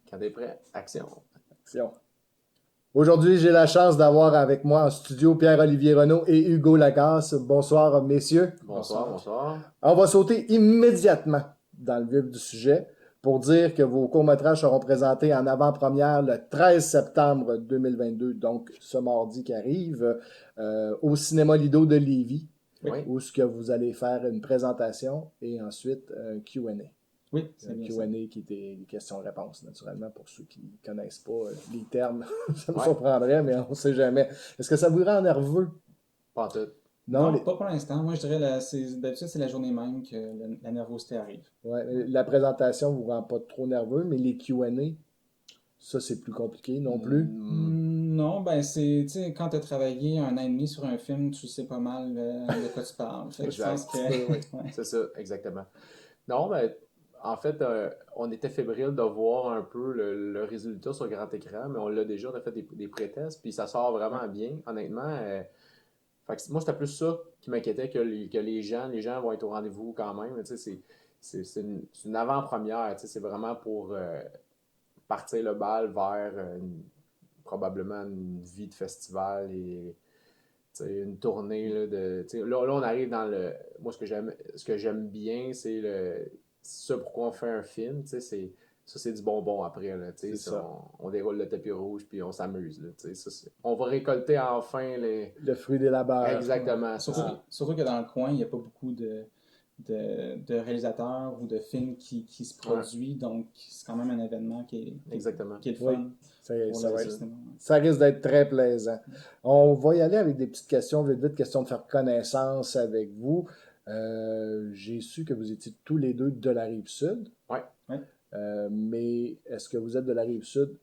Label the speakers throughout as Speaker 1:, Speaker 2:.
Speaker 1: Quand t'es prêt, action.
Speaker 2: Action. Aujourd'hui, j'ai la chance d'avoir avec moi en studio Pierre-Olivier Renaud et Hugo Lacasse. Bonsoir, messieurs.
Speaker 1: Bonsoir.
Speaker 2: On va sauter immédiatement dans le vif du sujet pour dire que vos courts-métrages seront présentés en avant-première le 13 septembre 2022, donc ce mardi qui arrive, au Cinéma Lido de Lévis,
Speaker 1: Oui.
Speaker 2: où ce que vous allez faire une présentation et ensuite un Q&A.
Speaker 3: Oui, c'est
Speaker 2: Un
Speaker 3: bien
Speaker 2: Q&A
Speaker 3: ça.
Speaker 2: qui était des questions-réponses, naturellement, pour ceux qui ne connaissent pas les termes. Ça me
Speaker 1: Ouais.
Speaker 2: surprendrait, mais on ne sait jamais. Est-ce que ça vous rend nerveux?
Speaker 1: Pas en tout.
Speaker 3: Non,
Speaker 2: les-
Speaker 3: pas pour l'instant. Moi, je dirais, d'habitude, c'est la journée même que la nervosité arrive.
Speaker 2: Ouais, la présentation ne vous rend pas trop nerveux, mais les Q&A, ça, c'est plus compliqué non plus.
Speaker 3: Non, ben tu sais, quand tu as travaillé 1 an et demi sur un film, tu sais pas mal de quoi tu parles. Fait que je pense
Speaker 1: Exact.
Speaker 3: que...
Speaker 2: Oui.
Speaker 3: Ouais.
Speaker 1: C'est ça, exactement. Non, mais en fait, on était fébrile de voir un peu le résultat sur grand écran, mais on a fait des pré-tests, puis ça sort vraiment bien, honnêtement. Fait que moi, c'était plus ça qui m'inquiétait que les gens vont être au rendez-vous quand même. Tu sais, c'est une avant-première, tu sais, c'est vraiment pour partir le bal vers probablement une vie de festival et une tournée là, là, on arrive dans le. Moi, ce que j'aime bien, c'est ça pourquoi on fait un film. Ça, c'est du bonbon après. Là,
Speaker 2: C'est ça.
Speaker 1: on déroule le tapis rouge puis on s'amuse. Là, on va récolter enfin les.
Speaker 2: Le fruit des labeurs.
Speaker 1: Exactement, c'est
Speaker 3: Surtout,
Speaker 1: ça.
Speaker 3: surtout que dans le coin, il n'y a pas beaucoup de réalisateurs ou de films qui se
Speaker 1: Ouais,
Speaker 3: produisent, donc c'est quand même un événement
Speaker 1: exactement.
Speaker 3: qui est le
Speaker 2: Oui,
Speaker 3: fun
Speaker 2: ça,
Speaker 3: pour
Speaker 2: ça va
Speaker 3: le
Speaker 2: être-
Speaker 3: cinéma.
Speaker 2: ça risque d'être très plaisant. On va y aller avec des petites questions, vite, vite, question de faire connaissance avec vous. J'ai su que vous étiez tous les deux de la Rive-Sud.
Speaker 1: Ouais.
Speaker 3: Ouais.
Speaker 2: Mais est-ce que vous êtes de la Rive-Sud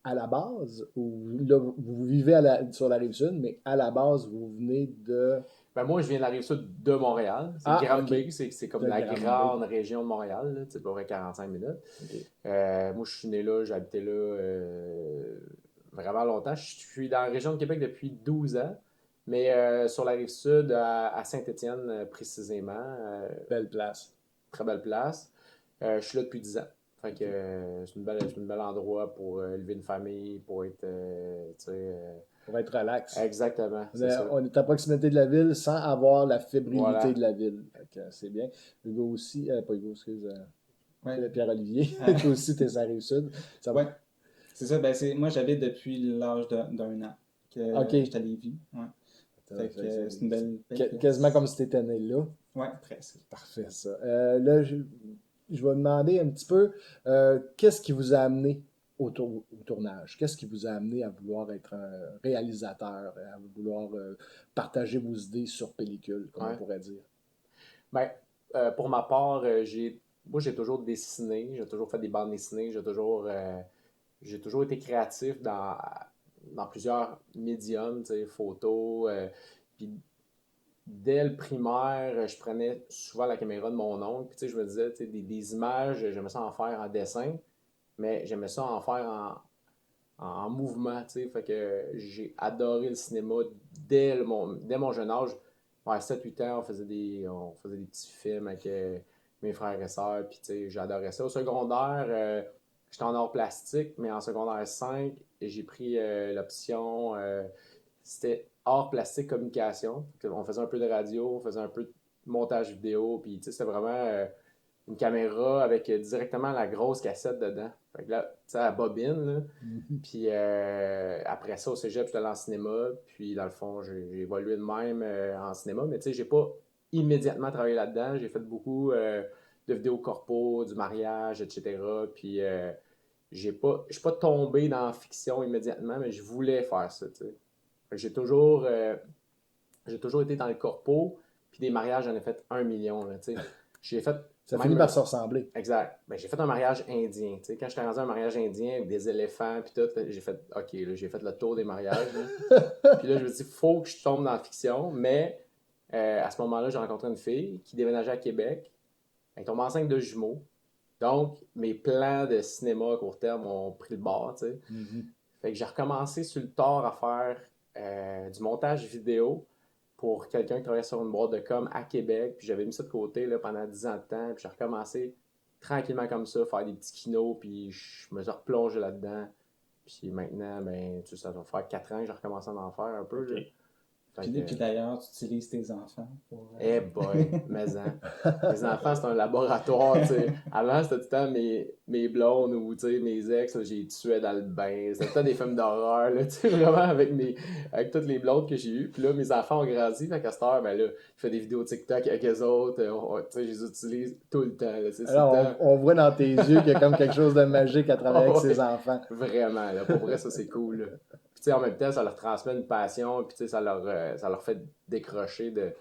Speaker 2: à la base ou là, vous vivez sur la Rive-Sud, mais à la base, vous venez de...
Speaker 1: Ben moi, je viens de la rive sud de Montréal. C'est
Speaker 2: Ah,
Speaker 1: Granby,
Speaker 2: ok,
Speaker 1: c'est comme
Speaker 2: de
Speaker 1: la
Speaker 2: Granby.
Speaker 1: grande région de Montréal. Là, c'est à peu près 45 minutes.
Speaker 2: Ok.
Speaker 1: Moi, je suis né là, j'ai habité là vraiment longtemps. Je suis dans la région de Québec depuis 12 ans, mais sur la rive sud, à Saint-Étienne précisément.
Speaker 2: Belle place.
Speaker 1: Très belle place. Je suis là depuis 10 ans. Fait que c'est une belle endroit pour élever une famille, pour être, tu sais,
Speaker 2: Pour être relax.
Speaker 1: exactement,
Speaker 2: On
Speaker 1: c'est
Speaker 2: est,
Speaker 1: ça.
Speaker 2: on est à proximité de la ville sans avoir la fébrilité
Speaker 1: Voilà.
Speaker 2: de la ville. Fait que c'est bien. Hugo aussi, pas Hugo, excuse,
Speaker 3: Ouais.
Speaker 2: Pierre-Olivier.
Speaker 3: Euh,
Speaker 2: Toi aussi, t'es sur la Rive-Sud. Ça va.
Speaker 3: ouais, c'est ça. Ben, moi, j'habite depuis l'âge d'un an que
Speaker 2: Ok.
Speaker 3: j'étais à Lévis. Ouais. Fait que c'est une belle
Speaker 2: Quasiment
Speaker 3: place.
Speaker 2: comme si t'étais né là.
Speaker 3: Ouais, presque.
Speaker 2: Parfait, ça. Là, je vais demander un petit peu, qu'est-ce qui vous a amené au tournage? Qu'est-ce qui vous a amené à vouloir être un réalisateur, à vouloir partager vos idées sur pellicule, comme on
Speaker 1: Ouais.
Speaker 2: pourrait dire?
Speaker 1: Ben, pour ma part, moi, j'ai toujours dessiné, j'ai toujours fait des bandes dessinées, j'ai toujours été créatif dans plusieurs médiums, tu sais, photos. Puis dès le primaire, je prenais souvent la caméra de mon oncle, puis tu sais, je me disais, tu sais, des images, j'aimais ça en faire en dessin, mais j'aimais ça en faire en mouvement, tu sais. Fait que j'ai adoré le cinéma dès mon jeune âge. Ouais, 7-8 ans, on faisait des petits films avec mes frères et sœurs, puis tu sais, j'adorais ça. Au secondaire, j'étais en art plastique, mais en secondaire 5 j'ai pris l'option, c'était art plastique communication. On faisait un peu de radio, on faisait un peu de montage vidéo, puis tu sais, c'était vraiment une caméra avec directement la grosse cassette dedans. Fait que là, tu sais, la bobine, là.
Speaker 2: Mhm.
Speaker 1: Puis après ça, au cégep, j'étais allé en cinéma. Puis dans le fond, j'ai évolué de même en cinéma. Mais tu sais, j'ai pas immédiatement travaillé là-dedans. J'ai fait beaucoup de vidéos corpo, du mariage, etc. Puis je suis pas tombé dans la fiction immédiatement, mais je voulais faire ça, tu sais. Fait que j'ai toujours été dans le corpo. Puis des mariages, j'en ai fait 1 million, là, tu sais. J'ai fait
Speaker 2: Ça finit
Speaker 1: même
Speaker 2: par se ressembler.
Speaker 1: exact. Ben, j'ai fait un mariage indien. Tu sais, quand j'étais rendu à un mariage indien avec des éléphants puis tout, j'ai fait OK, là, j'ai fait le tour des mariages. Là. Puis là, je me suis dit, faut que je tombe dans la fiction. Mais à ce moment-là, j'ai rencontré une fille qui déménageait à Québec. Elle tombe enceinte de jumeaux. Donc, mes plans de cinéma à court terme ont pris le bord. Tu sais.
Speaker 2: Mhm.
Speaker 1: Fait que j'ai recommencé sur le tard à faire du montage vidéo pour quelqu'un qui travaillait sur une boîte de com à Québec. Puis j'avais mis ça de côté là, pendant 10 ans de temps. Puis j'ai recommencé tranquillement comme ça, faire des petits kinos, puis je me suis replongé là-dedans. Puis maintenant, ben, tu sais, ça va faire 4 ans que j'ai recommencé à en faire un peu. Là.
Speaker 2: OK.
Speaker 1: Fait
Speaker 3: Puis,
Speaker 1: que,
Speaker 3: puis d'ailleurs, tu utilises tes enfants pour...
Speaker 1: eh boy, mais hein. Mes enfants, c'est un laboratoire, tu sais. Avant, c'était tout le temps mes blondes ou, tu sais, mes ex, là, j'ai tué dans le bain. C'était tout le temps des films d'horreur, là, tu sais, vraiment avec toutes les blondes que j'ai eues. Puis là, mes enfants ont grandi, fait qu'à cette heure, ben là, je fais des vidéos TikTok avec eux autres. Tu sais, je les utilise tout le temps, là, tu sais, c'est tout le
Speaker 2: Alors,
Speaker 1: temps...
Speaker 2: on voit dans tes yeux qu'il y a comme quelque chose de magique à travailler avec ses
Speaker 1: Ouais,
Speaker 2: enfants.
Speaker 1: vraiment, là, pour vrai, ça, c'est cool, là. Puis, tu sais, en même temps, ça leur transmet une passion, puis, tu sais, ça leur fait décrocher de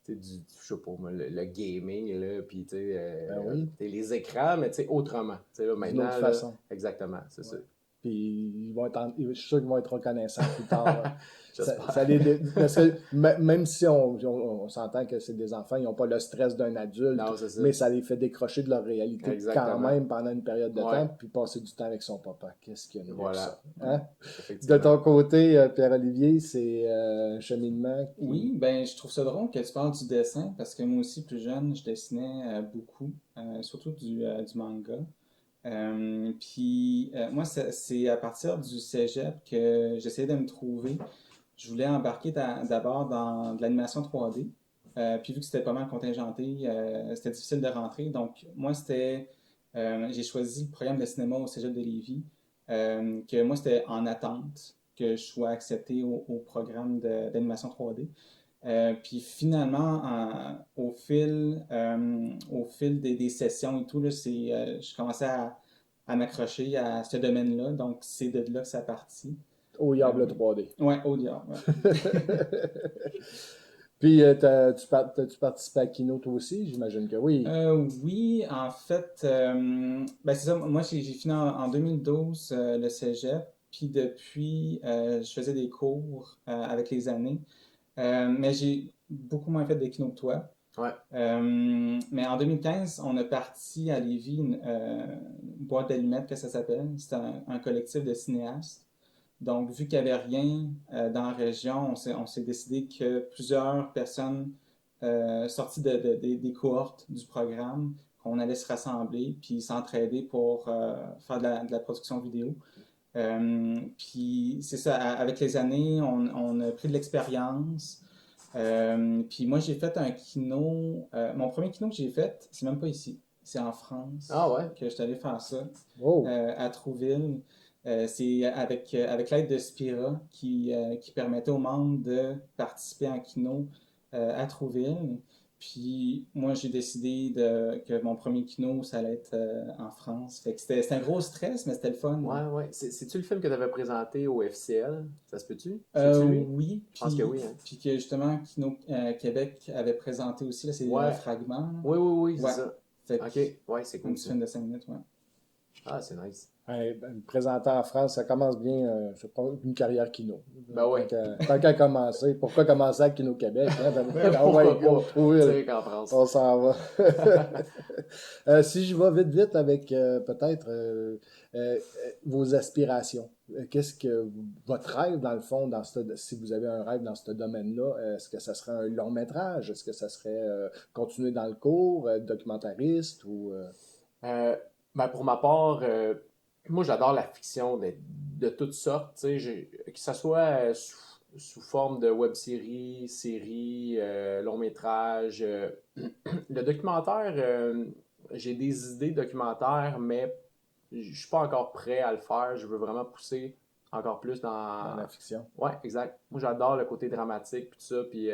Speaker 1: je sais pas, moi, le gaming, là, puis
Speaker 2: Ben oui,
Speaker 1: les écrans, mais autrement. Là,
Speaker 2: d'une autre
Speaker 1: maintenant, là,
Speaker 2: façon.
Speaker 1: exactement, c'est ça.
Speaker 2: Ouais. Puis je suis sûr qu'ils vont être reconnaissants plus tard. Ça
Speaker 1: J'espère.
Speaker 2: parce que même si on s'entend que c'est des enfants, ils n'ont pas le stress d'un adulte,
Speaker 1: Non, c'est ça.
Speaker 2: mais ça les fait décrocher de leur réalité quand
Speaker 1: Exactement.
Speaker 2: même pendant une période de
Speaker 1: Ouais,
Speaker 2: temps, puis passer du temps avec son papa. Qu'est-ce qu'il y a de mieux que ça?
Speaker 1: voilà,
Speaker 2: Hein? De
Speaker 1: effectivement.
Speaker 2: ton côté, Pierre-Olivier, c'est un cheminement qui...
Speaker 3: Oui, ben je trouve ça drôle que tu parles du dessin parce que moi aussi, plus jeune, je dessinais beaucoup, surtout du manga. Puis moi, c'est à partir du cégep que j'essayais de me trouver. Je voulais embarquer d'abord dans de l'animation 3D. Puis vu que c'était pas mal contingenté, c'était difficile de rentrer. Donc moi, j'ai choisi le programme de cinéma au cégep de Lévis, que moi, c'était en attente que je sois accepté au programme d'animation 3D. Puis finalement, au fil des sessions et tout, là, je commençais à m'accrocher à ce domaine-là. Donc, c'est de là que ça a parti.
Speaker 2: Au
Speaker 3: Euh,
Speaker 2: Diable 3D.
Speaker 3: ouais, au diable. Ouais.
Speaker 2: Puis, tu participes à Kino toi aussi? J'imagine que oui.
Speaker 3: Oui, en fait, ben c'est ça. Moi, j'ai fini en 2012 le cégep. Puis depuis, je faisais des cours avec les années. Mais j'ai beaucoup moins fait de kino que toi.
Speaker 1: Ouais,
Speaker 3: Mais en 2015, on a parti à Lévis une boîte d'allumettes, que ça s'appelle. C'est un collectif de cinéastes. Donc, vu qu'il n'y avait rien dans la région, on s'est décidé que plusieurs personnes sorties des cohortes du programme, qu'on allait se rassembler puis s'entraider pour faire de la production vidéo. Puis c'est ça, avec les années, on a pris de l'expérience. Puis moi, j'ai fait un kino. Mon premier kino que j'ai fait, c'est même pas ici. C'est en
Speaker 1: ah
Speaker 3: France
Speaker 1: ouais,
Speaker 3: que je suis allé faire ça,
Speaker 2: Oh,
Speaker 3: à Trouville. C'est avec l'aide de Spira qui permettait aux membres de participer en kino à Trouville. Puis moi, j'ai décidé que mon premier kino, ça allait être en France. Fait que c'était un gros stress, mais c'était le fun.
Speaker 1: ouais. C'est-tu le film que tu avais présenté au FCL? Ça se peut-tu? C'est-tu lui?
Speaker 3: Oui,
Speaker 1: Je pense que oui, hein?
Speaker 3: puis que justement Kino Québec avait présenté aussi, là, c'est
Speaker 1: Ouais,
Speaker 3: Fragment. Là.
Speaker 1: oui, c'est
Speaker 3: Ouais,
Speaker 1: ça.
Speaker 3: fait
Speaker 1: Ok,
Speaker 3: que
Speaker 1: ouais, c'est
Speaker 3: un
Speaker 1: cool
Speaker 3: petit
Speaker 1: ça.
Speaker 3: film de 5 minutes, ouais.
Speaker 1: Ah, c'est nice.
Speaker 2: ouais, ben, présenter en France, ça commence bien, je pense, une carrière Kino.
Speaker 1: Ben oui.
Speaker 2: Tant qu'à commencer. Pourquoi commencer à Kino Québec? Hein? Ah ouais,
Speaker 1: Pourquoi
Speaker 2: go,
Speaker 1: pas?
Speaker 2: Trouville.
Speaker 1: Tirer qu'en France.
Speaker 2: On s'en va. Si je vais vite avec peut-être vos aspirations, qu'est-ce que votre rêve dans le fond, si vous avez un rêve dans ce domaine-là, est-ce que ça serait un long métrage? Est-ce que ça serait continuer dans le cours, être documentariste ou
Speaker 1: Euh, ben pour ma part, moi j'adore la fiction de toutes sortes, tu sais, que ce soit sous forme de web-série, série, long métrage. Le documentaire, j'ai des idées documentaires, mais je suis pas encore prêt à le faire. Je veux vraiment pousser encore plus
Speaker 2: dans
Speaker 1: dans.
Speaker 2: la fiction?
Speaker 1: Ouais, exact. Moi j'adore le côté dramatique puis tout ça, puis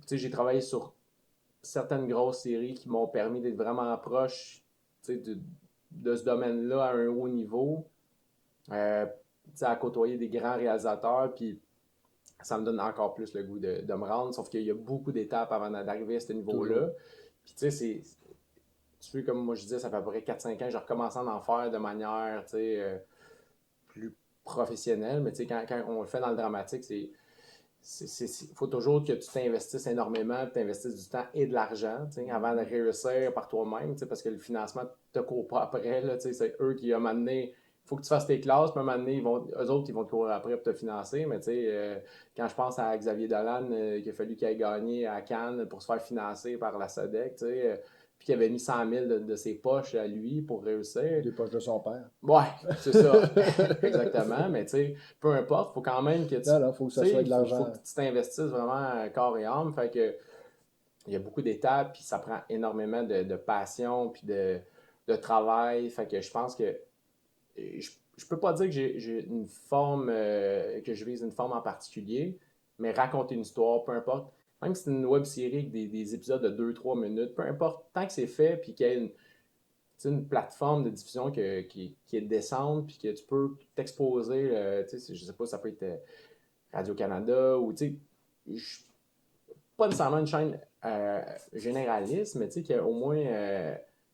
Speaker 1: tu sais, j'ai travaillé sur certaines grosses séries qui m'ont permis d'être vraiment proche de ce domaine-là à un haut niveau, euh, à côtoyer des grands réalisateurs, puis ça me donne encore plus le goût de me rendre, sauf qu'il y a beaucoup d'étapes avant d'arriver à ce
Speaker 2: Toujours.
Speaker 1: niveau-là. Puis tu sais, tu sais, comme moi je disais, ça fait à peu près 4-5 ans que je recommence à en faire de manière, plus professionnelle, mais tu sais, quand on le fait dans le dramatique, il faut toujours que tu t'investisses énormément, que tu investisses du temps et de l'argent avant de réussir par toi-même, parce que le financement ne te court pas après. Là, c'est eux qui, à un moment donné, il faut que tu fasses tes classes, puis à un moment donné, eux autres, ils vont te courir après pour te financer. Mais quand je pense à Xavier Dolan, qu'il a fallu qu'il ait gagné à Cannes pour se faire financer par la SODEC, puis qu'il avait mis 100 000 de ses poches à lui pour réussir.
Speaker 2: Des poches de son père.
Speaker 1: Ouais, c'est ça. Exactement. Mais tu sais, peu importe, il faut quand même que tu.
Speaker 2: Là, il faut que ça soit de l'argent.
Speaker 1: Faut que tu t'investisses vraiment corps et âme. Fait que il y a beaucoup d'étapes, puis ça prend énormément de passion, puis de travail. Fait que je pense que je peux pas dire que j'ai une forme, que je vise une forme en particulier, mais raconter une histoire, peu importe. Même si c'est une web série avec des épisodes de 2-3 minutes, peu importe, tant que c'est fait, puis qu'il y a une plateforme de diffusion qui est décente, puis que tu peux t'exposer, je sais pas, ça peut être Radio-Canada, ou pas nécessairement une chaîne généraliste, mais qu'il y a au moins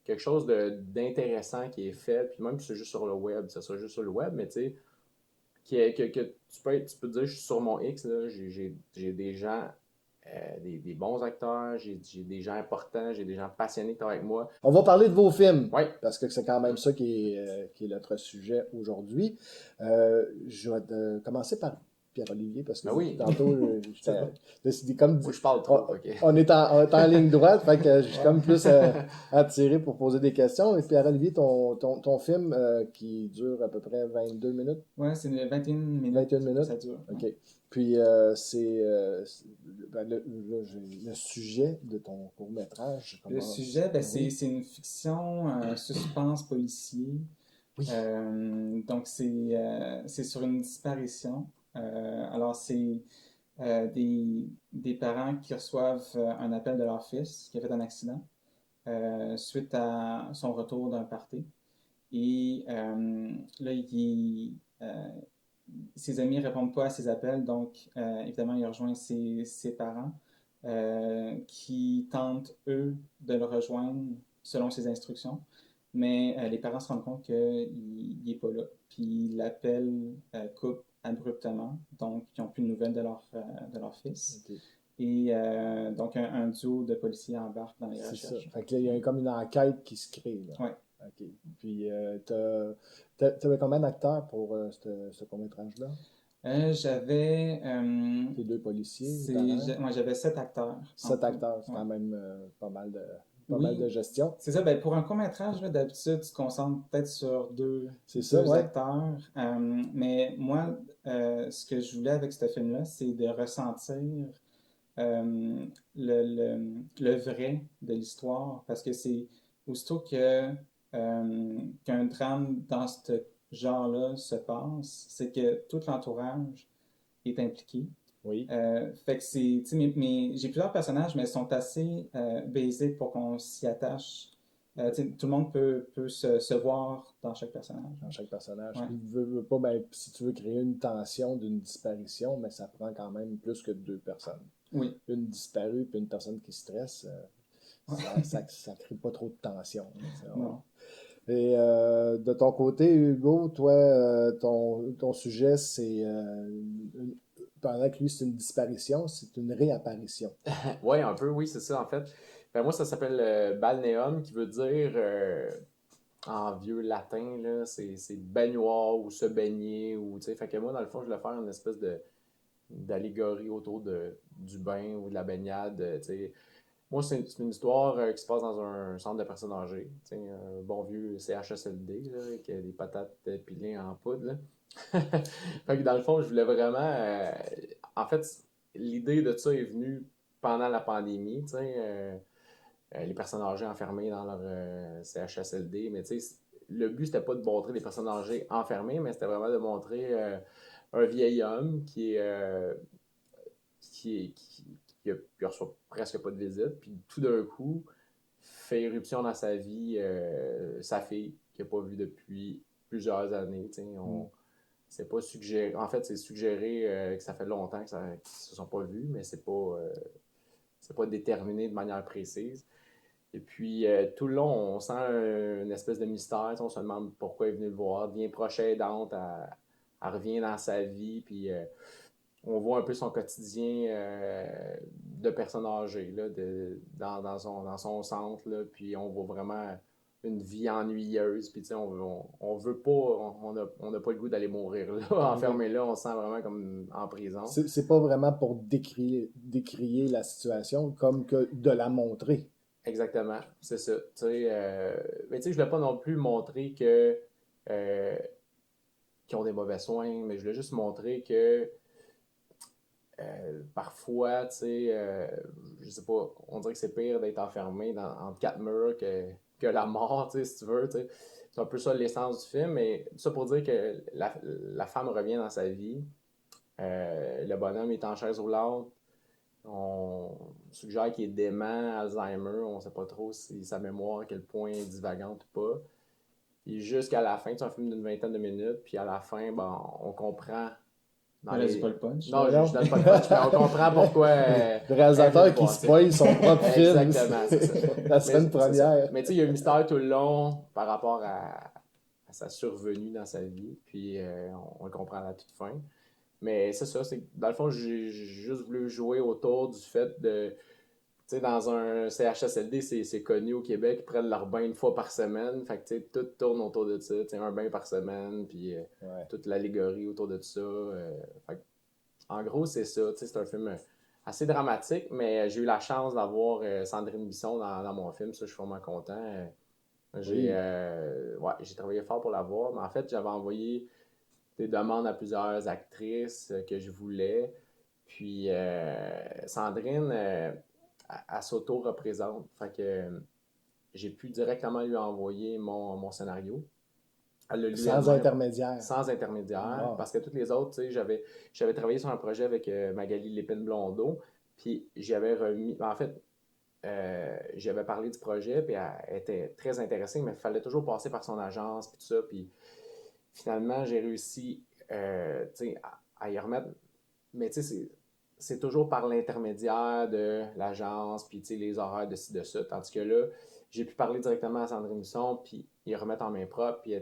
Speaker 1: quelque chose d'intéressant qui est fait, puis même si c'est juste sur le web, ça sera juste sur le web, mais tu sais, que tu peux dire, je suis sur mon X, là, j'ai des gens, des bons acteurs, j'ai des gens importants, j'ai des gens passionnés qui travaillent avec moi.
Speaker 2: On va parler de vos films,
Speaker 1: Oui.
Speaker 2: parce que c'est quand même ça qui est notre sujet aujourd'hui. Je vais commencer par Pierre-Olivier, parce que tantôt, j'étais comme...
Speaker 1: Moi, je parle trop.
Speaker 2: On est en ligne droite, fait que je suis comme plus attiré pour poser des questions. Et Pierre-Olivier, ton film qui dure à peu près 22 minutes?
Speaker 3: Oui, c'est 21 minutes.
Speaker 2: 21 minutes?
Speaker 3: Ça dure.
Speaker 2: OK. Puis, le sujet de ton court-métrage.
Speaker 3: Le sujet, c'est une fiction, un suspense policier.
Speaker 1: Oui.
Speaker 3: Donc, c'est sur une disparition. Alors, c'est des parents qui reçoivent un appel de leur fils qui a fait un accident suite à son retour d'un party. Et là, ses amis ne répondent pas à ses appels, donc évidemment, il rejoint ses parents qui tentent, eux, de le rejoindre selon ses instructions. Mais les parents se rendent compte qu'il n'est pas là. Puis l'appel coupe abruptement, donc ils n'ont plus de nouvelles de leur fils.
Speaker 2: Okay.
Speaker 3: Et donc un duo de policiers embarque dans les recherches.
Speaker 2: C'est ça. Fait que là, il y a comme une enquête qui se crée.
Speaker 3: Oui.
Speaker 2: OK. Puis, t'avais combien d'acteurs pour ce court-métrage-là?
Speaker 3: J'avais...
Speaker 2: Les deux policiers?
Speaker 3: Moi, j'avais 7 acteurs.
Speaker 2: 7 acteurs, c'est quand même pas mal de gestion.
Speaker 3: C'est ça. Pour un court-métrage, d'habitude, tu te concentres peut-être sur deux acteurs. Mais moi, ce que je voulais avec ce film-là, c'est de ressentir le vrai de l'histoire. Parce que c'est aussitôt qu'un drame dans ce genre-là se passe, c'est que tout l'entourage est impliqué.
Speaker 2: Oui.
Speaker 3: Fait que c'est, j'ai plusieurs personnages, mais ils sont assez basiques pour qu'on s'y attache. Tout le monde peut se voir dans chaque personnage.
Speaker 2: Dans chaque personnage.
Speaker 3: Ouais.
Speaker 2: Veut pas, si tu veux créer une tension d'une disparition, mais ça prend quand même plus que 2 personnes.
Speaker 3: Oui.
Speaker 2: Une disparue puis une personne qui stresse, ça crée pas trop de tension.
Speaker 3: Non.
Speaker 2: Et de ton côté, Hugo, toi, ton sujet, c'est pendant que lui, c'est une disparition, c'est une réapparition.
Speaker 1: Oui, un peu, oui, c'est ça, en fait. Moi, ça s'appelle balnéum, qui veut dire, en vieux latin, là, c'est baignoire ou se baigner. Fait que moi, dans le fond, je voulais faire une espèce d'allégorie autour du bain ou de la baignade. Moi, c'est une histoire qui se passe dans un centre de personnes âgées. Un bon vieux CHSLD, là, avec des patates pilées en poudre. Là. Fait que dans le fond, je voulais vraiment... en fait, l'idée de ça est venue pendant la pandémie. Les personnes âgées enfermées dans leur CHSLD. Mais le but, c'était pas de montrer des personnes âgées enfermées, mais c'était vraiment de montrer un vieil homme qui reçoit presque pas de visite, puis tout d'un coup, fait éruption dans sa vie sa fille, qu'il n'a pas vue depuis plusieurs années. C'est pas suggéré. En fait, c'est suggéré que ça fait longtemps qu'ils ne se sont pas vus, mais c'est pas déterminé de manière précise. Et puis, tout le long, on sent une espèce de mystère. On se demande pourquoi elle est venue le voir. Elle devient proche aidante, elle revient dans sa vie, puis on voit un peu son quotidien de personne âgée là, dans son centre. Là, puis on voit vraiment une vie ennuyeuse. Puis on veut pas, on n'a pas le goût d'aller mourir là, enfermé là. On se sent vraiment comme en prison.
Speaker 2: C'est pas vraiment pour décrier la situation, comme que de la montrer.
Speaker 1: Exactement, c'est ça. Mais tu sais, je voulais pas non plus montrer que euh, qu'ils ont des mauvais soins, mais je voulais juste montrer que parfois, tu sais, je sais pas, on dirait que c'est pire d'être enfermé entre quatre murs que la mort, tu sais, si tu veux, tu sais. C'est un peu ça l'essence du film, mais tout ça pour dire que la femme revient dans sa vie. Le bonhomme est en chaise roulante. On suggère qu'il est dément, Alzheimer. On sait pas trop si sa mémoire, à quel point est divagante ou pas. Et jusqu'à la fin, c'est un film d'une vingtaine de minutes. Puis à la fin, ben, on comprend dans
Speaker 3: Là, c'est
Speaker 1: les...
Speaker 3: pas le punch.
Speaker 1: Non,
Speaker 2: Non.
Speaker 1: je donne pas de punch, mais on comprend pourquoi
Speaker 2: Le réalisateur qui spoil son propre film.
Speaker 1: Exactement, c'est ça.
Speaker 2: La semaine
Speaker 1: C'est ça.
Speaker 2: première.
Speaker 1: Mais tu sais, il y a un mystère tout le long par rapport à sa survenue dans sa vie. Puis on le comprend à la toute fin. Mais c'est ça, c'est dans le fond, j'ai juste voulu jouer autour du fait de. Tu sais, dans un CHSLD, c'est connu au Québec, ils prennent leur bain une fois par semaine. Fait que, tu sais, tout tourne autour de ça. Tu sais, un bain par semaine, puis
Speaker 2: Ouais.
Speaker 1: toute l'allégorie autour de ça. Fait que, en gros, c'est ça. Tu sais, c'est un film assez dramatique, mais j'ai eu la chance d'avoir Sandrine Bisson dans mon film. Ça, je suis vraiment content.
Speaker 2: Oui.
Speaker 1: J'ai travaillé fort pour l'avoir, mais en fait, j'avais envoyé des demandes à plusieurs actrices que je voulais. Puis Sandrine, elle s'auto-représente. Fait que j'ai pu directement lui envoyer mon scénario. Elle l'a lu
Speaker 2: Sans
Speaker 1: elle-même,
Speaker 2: intermédiaire.
Speaker 1: sans intermédiaire,
Speaker 2: Ah.
Speaker 1: parce que toutes les autres, tu sais, j'avais travaillé sur un projet avec Magali Lépine-Blondeau, puis j'avais remis, en fait, j'avais parlé du projet, puis elle était très intéressée, mais il fallait toujours passer par son agence, puis tout ça, puis finalement, j'ai réussi à y remettre. Mais tu sais, c'est toujours par l'intermédiaire de l'agence, puis les horaires de ci, de ça. Tandis que là, j'ai pu parler directement à Sandrine Misson, puis y remettre en main propre, puis elle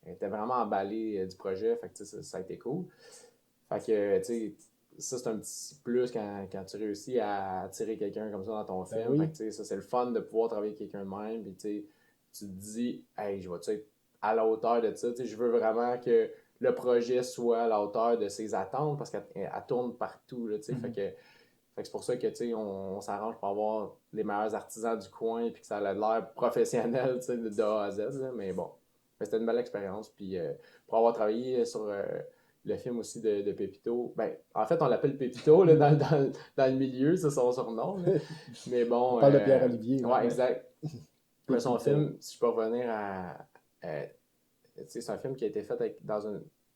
Speaker 1: était vraiment emballée du projet. Fait que ça a été cool. Fait que, tu sais, ça, c'est un petit plus quand tu réussis à attirer quelqu'un comme ça dans ton film.
Speaker 2: Oui.
Speaker 1: Fait que, tu sais, ça, c'est le fun de pouvoir travailler avec quelqu'un de même. Puis, tu te dis, hey, je vais-tu être à la hauteur de ça? Tu sais, je veux vraiment que le projet soit à la hauteur de ses attentes parce qu'elle tourne partout, là, tu sais. Fait que c'est pour ça que, tu sais, on s'arrange pour avoir les meilleurs artisans du coin puis que ça a l'air professionnel, tu sais, de A à Z, là. Mais bon, c'était une belle expérience. Puis, pour avoir travaillé sur le film aussi de Pépito. Ben, en fait, on l'appelle Pépito là, dans le milieu, c'est son surnom. Là. Mais bon.
Speaker 2: On parle de Pierre-Olivier.
Speaker 1: Ouais, exact. Mais son
Speaker 2: Pépito.
Speaker 1: film, si je peux revenir c'est un film qui a été fait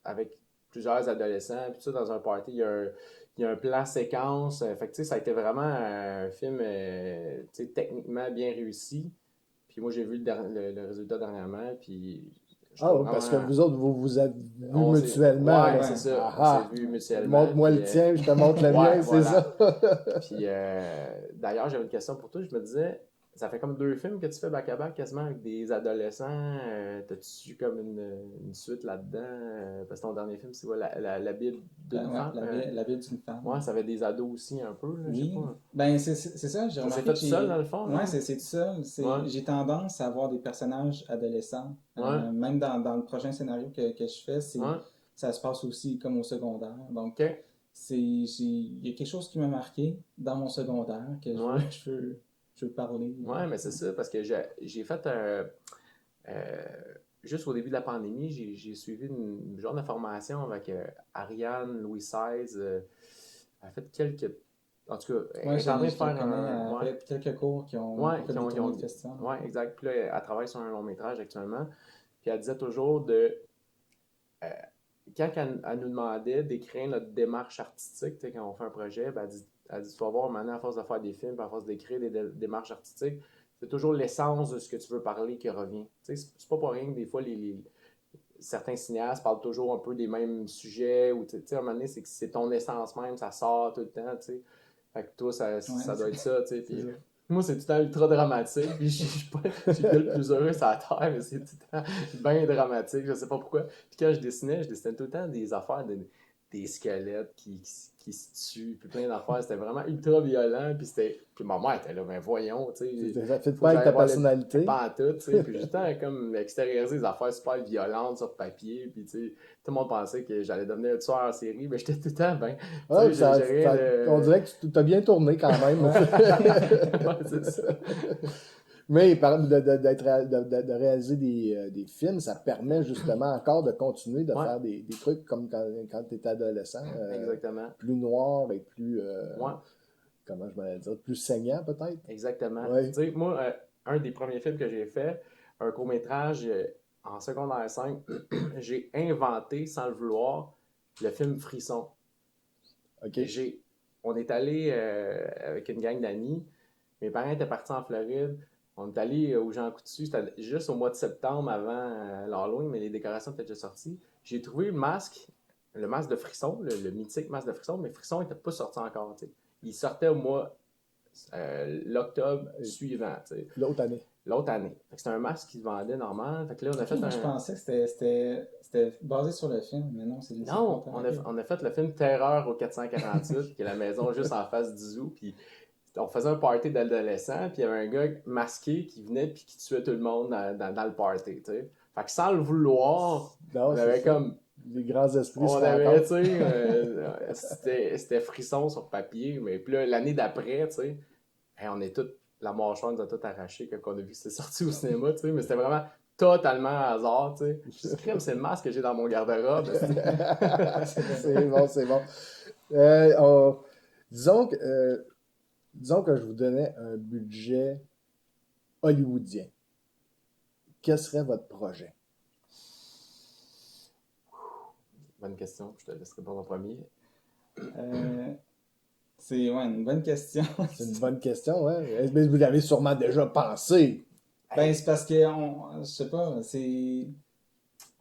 Speaker 1: avec plusieurs adolescents, puis tout ça, dans un party, il y a un plan séquence. Fait que, ça a été vraiment un film techniquement bien réussi. Puis moi, j'ai vu le résultat dernièrement, puis
Speaker 2: Ah oui, parce que vous autres, vous avez vu mutuellement.
Speaker 1: Ouais,
Speaker 2: là.
Speaker 1: c'est ça.
Speaker 2: Ah,
Speaker 1: On s'est vu mutuellement.
Speaker 2: montre-moi
Speaker 1: puis,
Speaker 2: le tien, je te montre le
Speaker 1: ouais,
Speaker 2: mien, c'est
Speaker 1: voilà.
Speaker 2: ça.
Speaker 1: Puis d'ailleurs, j'avais une question pour toi. Je me disais, ça fait comme 2 films que tu fais back-à-back quasiment avec des adolescents. T'as-tu comme une suite là-dedans? Parce que ton dernier film, c'est quoi, la Bible d'une
Speaker 3: Ouais,
Speaker 1: femme?
Speaker 3: la vie d'une femme.
Speaker 1: Ouais, ça avait des ados aussi un peu, là, je sais
Speaker 3: Oui,
Speaker 1: pas.
Speaker 3: ben c'est ça, j'ai
Speaker 1: Ça s'est
Speaker 3: remarqué
Speaker 1: fait
Speaker 3: que
Speaker 1: tout seul dans le fond, non?
Speaker 3: Ouais, c'est tout seul.
Speaker 1: Ouais.
Speaker 3: J'ai tendance à avoir des personnages adolescents.
Speaker 1: Ouais.
Speaker 3: Même dans le prochain scénario que je fais,
Speaker 1: Ouais.
Speaker 3: ça se passe aussi comme au secondaire. Donc,
Speaker 1: OK.
Speaker 3: il y a quelque chose qui m'a marqué dans mon secondaire que
Speaker 1: Ouais.
Speaker 3: je veux parler.
Speaker 1: Ouais, mais c'est ça, parce que j'ai fait juste au début de la pandémie, j'ai suivi une genre de formation avec Ariane Louis XVI. Elle a fait quelques. En tout cas, elle
Speaker 3: Ouais,
Speaker 1: est en train de
Speaker 3: je
Speaker 1: faire
Speaker 3: la connais,
Speaker 1: un.
Speaker 3: elle a fait quelques cours qui ont
Speaker 1: Ouais,
Speaker 3: fait des tournées de festivals.
Speaker 1: ouais, exact. Puis là, elle travaille sur un long métrage actuellement. Puis elle disait toujours de. euh, quand elle nous demandait d'écrire notre démarche artistique, tu sais, quand on fait un projet, ben, elle dit, tu vas voir maintenant, à force de faire des films, à force d'écrire des démarches artistiques, c'est toujours l'essence de ce que tu veux parler qui revient. Tu sais, c'est pas pour rien que des fois, certains cinéastes parlent toujours un peu des mêmes sujets, ou tu sais, à un moment donné, c'est ton essence même, ça sort tout le temps, tu sais. Fait que toi, ça doit être ça, tu sais. Puis moi, c'est tout le temps ultra dramatique, puis je suis pas le plus heureux sur la terre, mais c'est tout le temps bien dramatique, je sais pas pourquoi. Puis quand je dessinais tout le temps des affaires des squelettes qui se tuent, puis plein d'affaires. C'était vraiment ultra violent, puis ma mère était là, ben voyons, tu sais.
Speaker 2: Ça fait
Speaker 1: Faut
Speaker 2: pas
Speaker 1: que
Speaker 2: avec
Speaker 1: j'aille
Speaker 2: ta
Speaker 1: voir
Speaker 2: personnalité.
Speaker 1: pas en tout, tu sais. Puis j'étais comme extérioriser des affaires super violentes sur papier, puis tu sais, tout le monde pensait que j'allais devenir un tueur en série, mais j'étais tout le temps, ben, tu
Speaker 2: Ah,
Speaker 1: sais, j'ai rien
Speaker 2: on
Speaker 1: de...
Speaker 2: dirait que tu as bien tourné quand même.
Speaker 1: Ouais, c'est ça.
Speaker 2: Mais de réaliser des films, ça permet justement encore de continuer de
Speaker 1: Ouais,
Speaker 2: faire des trucs comme quand tu étais adolescent,
Speaker 1: exactement.
Speaker 2: plus noirs et plus,
Speaker 1: Ouais,
Speaker 2: comment je vais dire, plus saignants peut-être.
Speaker 1: exactement.
Speaker 2: Oui.
Speaker 1: Tu sais, moi, un des premiers films que j'ai fait, un court-métrage en secondaire 5, j'ai inventé, sans le vouloir, le film Frisson.
Speaker 2: OK.
Speaker 1: On est allé avec une gang d'amis. Mes parents étaient partis en Floride. On est allé au Jean Coutu. C'était juste au mois de septembre avant l'Halloween, mais les décorations étaient déjà sorties. J'ai trouvé le masque de Frisson, le mythique masque de Frisson, mais Frisson n'était pas sorti encore. T'sais. Il sortait au mois l'octobre suivant. T'sais.
Speaker 2: L'autre année.
Speaker 1: L'autre année. C'était un masque qui se vendait normal. Fait que là, on a fait
Speaker 3: Moi, je pensais que c'était basé sur le film, mais non, c'est le
Speaker 1: Non,
Speaker 3: contraire.
Speaker 1: on a fait le film Terreur au 448, qui est la maison juste en face du zoo. Puis on faisait un party d'adolescents, puis il y avait un gars masqué qui venait puis qui tuait tout le monde dans le party, tu sais. Fait que sans le vouloir,
Speaker 2: Non,
Speaker 1: on
Speaker 2: c'est
Speaker 1: avait
Speaker 2: ça.
Speaker 1: comme...
Speaker 2: Les grands esprits se
Speaker 1: On avait, tu
Speaker 2: rencontrent.
Speaker 1: sais, c'était frisson sur papier, mais puis là, l'année d'après, tu sais, on est tous... La mâchoire nous a tout arraché quand on a vu que c'est sorti au cinéma, tu sais, mais c'était vraiment totalement hasard, tu sais. Je dis, crème, c'est le masque que j'ai dans mon garde-robe.
Speaker 2: C'est bon, c'est bon. Disons disons que je vous donnais un budget hollywoodien. Quel serait votre projet?
Speaker 1: Bonne question, je te laisserai pas en premier.
Speaker 3: C'est une bonne question.
Speaker 2: C'est une bonne question, hein? Mais vous l'avez sûrement déjà pensé.
Speaker 3: Ben, c'est parce que, je sais pas,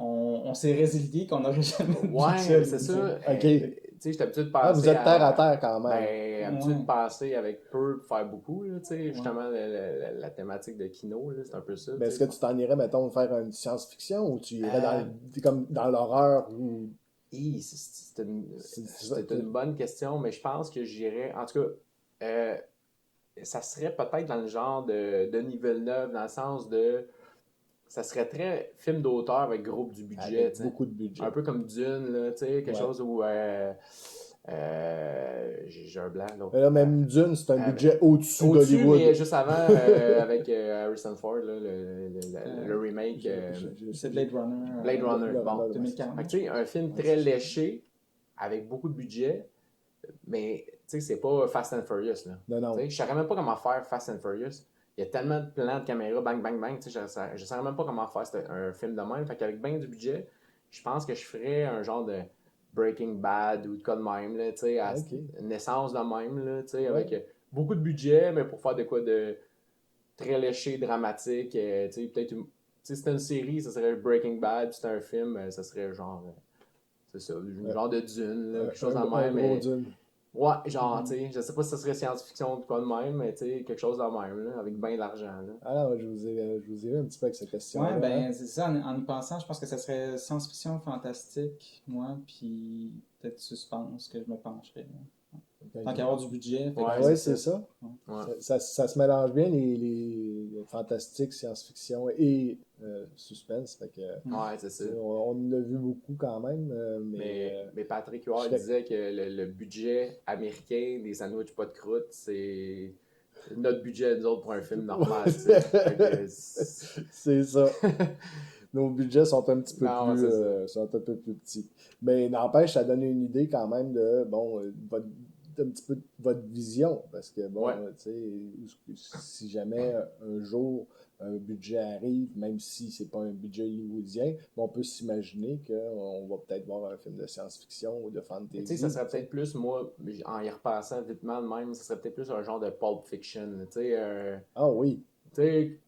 Speaker 3: on s'est résilié qu'on n'aurait jamais de budget
Speaker 1: Ouais, c'est ça.
Speaker 2: OK.
Speaker 1: Tu sais, j'étais habitué de
Speaker 2: Ah, vous
Speaker 1: penser
Speaker 2: êtes terre à terre quand même.
Speaker 1: Ben, habitué de
Speaker 3: Ouais.
Speaker 1: penser avec peu pour faire beaucoup, là, tu sais.
Speaker 3: Ouais.
Speaker 1: Justement, la thématique de Kino, là, c'est un peu ça.
Speaker 2: Ben, est-ce que tu t'en irais, mettons, faire une science-fiction ou tu irais
Speaker 1: Euh,
Speaker 2: comme dans l'horreur ou.
Speaker 1: C'est une bonne question, mais je pense que j'irais. En tout cas, ça serait peut-être dans le genre de Denis Villeneuve, dans le sens de. Ça serait très film d'auteur avec gros du budget,
Speaker 2: Avec
Speaker 1: tu sais.
Speaker 2: beaucoup de budget.
Speaker 1: Un peu comme Dune, là, tu sais, quelque
Speaker 2: Ouais.
Speaker 1: chose où. J'ai un blanc, là.
Speaker 2: Mais là, même Dune, c'est un budget au-dessus
Speaker 1: Au-dessus,
Speaker 2: d'Hollywood.
Speaker 1: mais juste avant, avec Harrison Ford, là, le remake.
Speaker 3: C'est Blade Runner.
Speaker 1: Blade Runner, bon.
Speaker 3: 2040.
Speaker 1: Fait que, tu sais, un film très léché, avec beaucoup de budget, mais tu sais, c'est pas Fast and Furious, là.
Speaker 2: Non, non.
Speaker 1: Tu sais, je saurais même pas comment faire Fast and Furious. Il y a tellement de plans de caméra, bang, bang, bang, tu sais, je saurais même pas comment faire un film de même. Fait qu'avec bien du budget, je pense que je ferais un genre de Breaking Bad ou de quoi de même, là, tu sais, à
Speaker 2: Ok.
Speaker 1: une essence de même, là, tu sais,
Speaker 2: Ouais.
Speaker 1: avec beaucoup de budget, mais pour faire de quoi de très léché, dramatique, tu sais, peut-être si c'était une série, ça serait Breaking Bad, si c'était un film, ça serait genre, c'est ça, genre de Dune, là, quelque chose de
Speaker 2: Un
Speaker 1: même.
Speaker 2: gros Dune.
Speaker 1: Ouais, genre, tu sais, je sais pas si ça serait science-fiction ou de quoi de même, mais tu sais, quelque chose de même, là, avec bien de l'argent, là.
Speaker 2: Alors, je vous ai eu un petit peu avec cette question.
Speaker 3: Ouais, ben, c'est ça, en y pensant, je pense que ça serait science-fiction fantastique, moi, puis peut-être suspense que je me pencherais. Tant qu'à avoir du budget.
Speaker 1: Ouais,
Speaker 2: Oui, c'est ça.
Speaker 1: Ouais.
Speaker 2: Ça se mélange bien les fantastiques, science-fiction et suspense. Fait que,
Speaker 1: Ouais, c'est ça.
Speaker 2: on en a vu beaucoup quand même.
Speaker 1: Mais Patrick Huard
Speaker 2: je-
Speaker 1: disait que le budget américain des sandwichs pas de croûte, c'est notre budget, nous autres, pour un film normal, tu sais. Fait que
Speaker 2: c'est ça. Nos budgets sont un petit peu
Speaker 1: Non,
Speaker 2: plus,
Speaker 1: c'est ça.
Speaker 2: sont un peu plus petits. Mais n'empêche, ça donne une idée quand même de, bon, un petit peu de votre vision. Parce que, bon,
Speaker 1: Ouais.
Speaker 2: tu sais, si jamais un jour un budget arrive, même si c'est pas un budget hollywoodien, on peut s'imaginer qu'on va peut-être voir un film de science-fiction ou de
Speaker 1: Tu
Speaker 2: fantasy.
Speaker 1: sais, ça serait peut-être plus, moi, en y repassant vitement de même, ça serait peut-être plus un genre de Pulp Fiction, tu sais.
Speaker 2: Ah oui,
Speaker 1: Tu sais,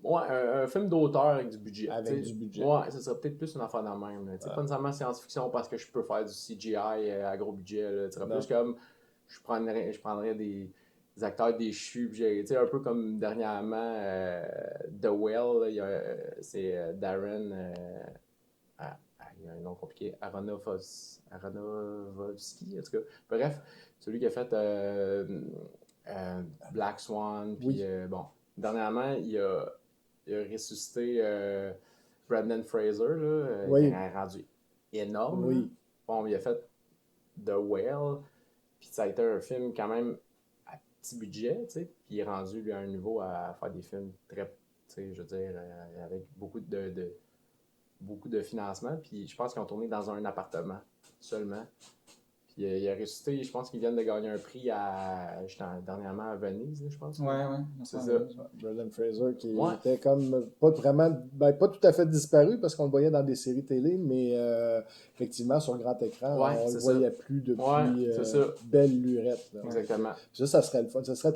Speaker 1: ouais, un film d'auteur avec du budget.
Speaker 2: avec
Speaker 1: t'sais.
Speaker 2: du budget.
Speaker 1: Ouais, ça serait peut-être plus une affaire dans le même. Là, pas nécessairement science-fiction parce que je peux faire du CGI à gros budget. Là, ça serait
Speaker 2: Non.
Speaker 1: plus comme je prendrais des acteurs déchus. Un peu comme dernièrement The Well, là, c'est Darren. il y a un nom compliqué, Aronofsky, en tout cas. Bref, celui qui a fait Black Swan, puis
Speaker 2: Oui.
Speaker 1: bon, dernièrement, il a ressuscité Brendan Fraser, là, qui
Speaker 2: Oui,
Speaker 1: est rendu énorme. Là.
Speaker 2: oui.
Speaker 1: Bon, il a fait The Whale, puis ça a été un film quand même à petit budget, tu sais, puis il est rendu lui à un niveau à faire des films très, tu sais, je veux dire, avec beaucoup de financement, puis je pense qu'ils ont tourné dans un appartement seulement. Puis il a ressuscité, je pense qu'ils viennent de gagner un prix dernièrement à Venise, là, je pense.
Speaker 3: Ouais,
Speaker 1: C'est
Speaker 3: ça.
Speaker 1: ça.
Speaker 2: Brendan Fraser qui
Speaker 1: Ouais.
Speaker 2: était comme pas vraiment, pas tout à fait disparu parce qu'on le voyait dans des séries télé, mais effectivement sur grand écran,
Speaker 1: Ouais,
Speaker 2: on le
Speaker 1: c'est
Speaker 2: voyait
Speaker 1: ça.
Speaker 2: plus depuis
Speaker 1: Ouais, c'est ça.
Speaker 2: Belle Lurette. Là.
Speaker 1: Exactement.
Speaker 2: Ça serait le fun. Ça serait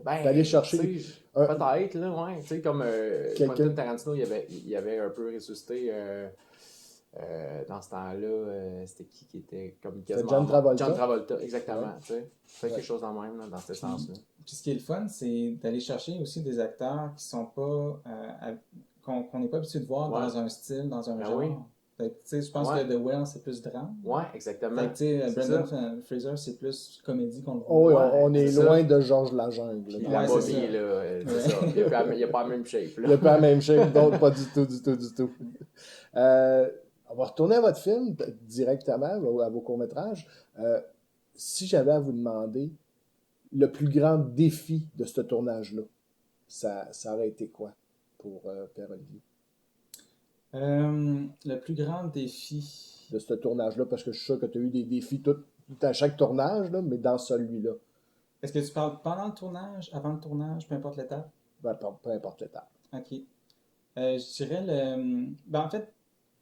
Speaker 1: Ben,
Speaker 2: d'aller chercher
Speaker 1: tu sais,
Speaker 2: un-
Speaker 1: peut-être, là, ouais. Tu sais, comme
Speaker 2: quelqu'un.
Speaker 1: Quentin Tarantino, il avait un peu ressuscité dans ce temps-là. C'était qui était comme
Speaker 2: C'était
Speaker 1: quasiment
Speaker 2: John
Speaker 1: mort?
Speaker 2: Travolta.
Speaker 1: John Travolta, exactement,
Speaker 2: Ouais.
Speaker 1: tu sais. Fait
Speaker 2: Ouais.
Speaker 1: quelque chose en même, là, dans ce sens-là.
Speaker 3: Puis ce qui est le fun, c'est d'aller chercher aussi des acteurs qui sont pas qu'on n'est pas habitué de voir
Speaker 1: Ouais.
Speaker 3: dans un style, dans un
Speaker 1: Ben
Speaker 3: genre.
Speaker 1: oui.
Speaker 3: Fait que, tu sais, je pense
Speaker 1: Ouais.
Speaker 3: que The Whale, c'est plus drame.
Speaker 1: Ouais, exactement.
Speaker 3: Fait que, tu sais,
Speaker 1: C'est
Speaker 3: Brendan
Speaker 1: ça.
Speaker 3: Fraser, c'est plus comédie qu'on le voit.
Speaker 2: Oh, oui,
Speaker 1: Ouais,
Speaker 2: on est
Speaker 1: c'est
Speaker 2: loin
Speaker 1: ça.
Speaker 2: de Georges Lajungle.
Speaker 1: Puis
Speaker 2: Là,
Speaker 1: la
Speaker 3: Ouais, c'est
Speaker 1: momie,
Speaker 3: ça.
Speaker 1: là, c'est
Speaker 3: Ouais.
Speaker 1: ça. Il a pas la même shape,
Speaker 2: Il
Speaker 1: là.
Speaker 2: n'y a pas la même shape, donc pas du tout, du tout, du tout. On va retourner à votre film directement, à vos courts-métrages. Si j'avais à vous demander le plus grand défi de ce tournage-là, ça aurait été quoi pour Pierre-Olivier?
Speaker 3: Le plus grand défi.
Speaker 2: De ce tournage-là, parce que je suis sûr que tu as eu des défis tout à chaque tournage, là, mais dans celui-là,
Speaker 3: Est-ce que tu parles pendant le tournage, avant le tournage, peu importe l'étape?
Speaker 2: peu importe l'étape.
Speaker 3: Ok. Je dirais Ben, en fait,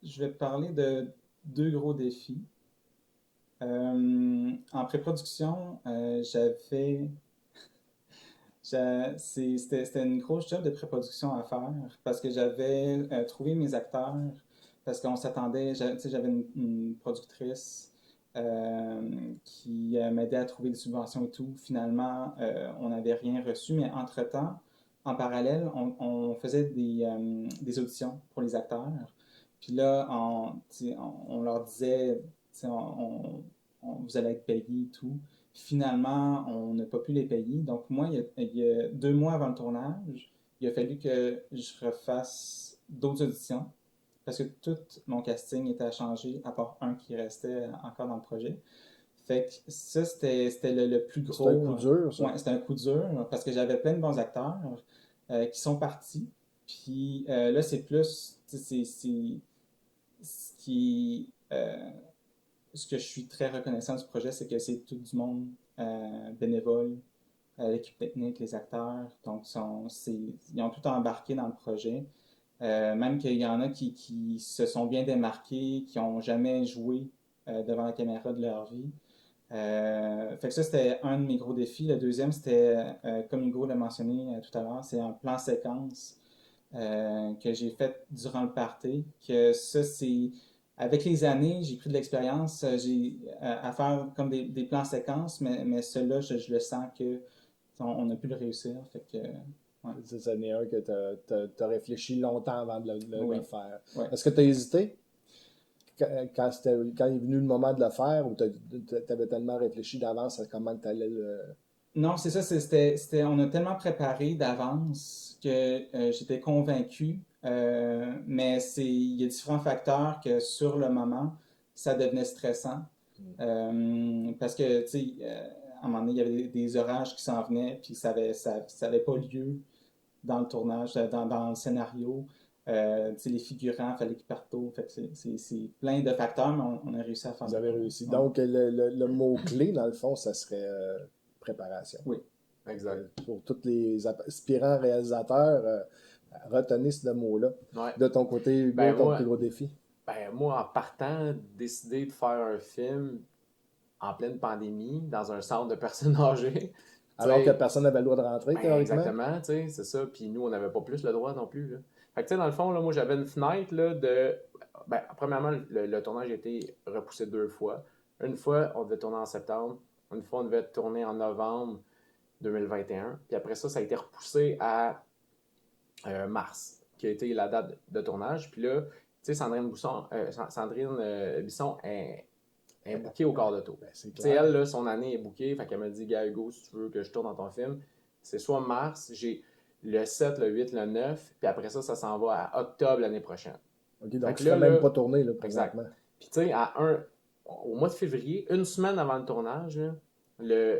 Speaker 3: je vais parler de deux gros défis. En pré-production, c'était une grosse job de pré-production à faire parce que j'avais trouvé mes acteurs, parce qu'on s'attendait, tu sais, j'avais une productrice qui m'aidait à trouver des subventions et tout. Finalement, on n'avait rien reçu, mais entre-temps, en parallèle, on faisait des auditions pour les acteurs. Puis là, tu sais, on leur disait, tu sais, vous allez être payés et tout. Finalement, on n'a pas pu les payer. Donc, moi, il y a 2 mois avant le tournage, il a fallu que je refasse d'autres auditions parce que tout mon casting était à changer, à part un qui restait encore dans le projet. Fait que ça, c'était le plus
Speaker 2: C'est un
Speaker 3: gros.
Speaker 2: coup dur, ça.
Speaker 3: Ouais, c'était un coup dur parce que j'avais plein de bons acteurs qui sont partis. Puis là, c'est plus. C'est ce qui. Ce que je suis très reconnaissant du projet, c'est que c'est tout du monde bénévole, l'équipe technique, les acteurs. Donc, ils ont tout embarqué dans le projet. Même qu'il y en a qui se sont bien démarqués, qui n'ont jamais joué devant la caméra de leur vie. Fait que ça, c'était un de mes gros défis. Le deuxième, c'était, comme Hugo l'a mentionné tout à l'heure, c'est un plan séquence que j'ai fait durant le party. Que ça, c'est. Avec les années, j'ai pris de l'expérience j'ai à faire comme des plans séquences, mais celui-là, je le sens que on a pu le réussir. Fait que, ouais.
Speaker 2: Ça n'est un que tu as réfléchi longtemps avant de
Speaker 3: Oui.
Speaker 2: le faire.
Speaker 3: Ouais.
Speaker 2: Est-ce que tu as hésité quand il est venu le moment de le faire ou tu avais tellement réfléchi d'avance à comment tu allais le.
Speaker 3: Non, c'est ça, on a tellement préparé d'avance que j'étais convaincu, mais il y a différents facteurs que sur le moment, ça devenait stressant. Parce que, tu sais, à un moment donné, il y avait des orages qui s'en venaient, puis ça avait pas lieu dans le tournage, dans le scénario. Tu sais, les figurants, il fallait qu'ils partent tôt. Fait que c'est plein de facteurs, mais on a réussi à faire
Speaker 2: Vous
Speaker 3: ça.
Speaker 2: avez réussi.
Speaker 3: Ouais.
Speaker 2: Donc, le mot-clé, dans le fond, ça serait préparation.
Speaker 3: Oui.
Speaker 1: Exact.
Speaker 2: Pour tous les aspirants réalisateurs, retenez ce mot-là.
Speaker 1: Ouais.
Speaker 2: De ton côté, Hugo,
Speaker 1: Ben,
Speaker 2: ton
Speaker 1: moi,
Speaker 2: plus gros défi.
Speaker 1: Ben, moi, en partant, décider de faire un film en pleine pandémie, dans un centre de personnes âgées.
Speaker 2: Alors
Speaker 1: t'sais,
Speaker 2: que personne n'avait le droit de rentrer,
Speaker 1: ben,
Speaker 2: théoriquement.
Speaker 1: exactement, tu sais, c'est ça. Puis nous, on n'avait pas plus le droit non plus. Là. Fait que, tu sais, dans le fond, là, moi, j'avais une fenêtre là, de. Ben, premièrement, le tournage a été repoussé 2 fois. Une fois, on devait tourner en septembre. Une fois, on devait tourner en novembre 2021. Puis après ça, ça a été repoussé à mars, qui a été la date de tournage. Puis là, sais, Sandrine Bisson est bookée au quart de tour.
Speaker 2: Ben, c'est
Speaker 1: Tu sais,
Speaker 2: clair.
Speaker 1: elle, là, son année est bookée, fait qu'elle m'a dit, gars, Hugo, si tu veux que je tourne dans ton film, c'est soit mars, j'ai le 7, le 8, le 9, puis après ça, ça s'en va à octobre l'année prochaine.
Speaker 2: OK,
Speaker 1: Fait
Speaker 2: donc
Speaker 1: que
Speaker 2: tu ne
Speaker 1: là,
Speaker 2: serais même
Speaker 1: là,
Speaker 2: pas tourné, là,
Speaker 1: exact.
Speaker 2: présentement.
Speaker 1: Puis tu sais, au mois de février, une semaine avant le tournage, là,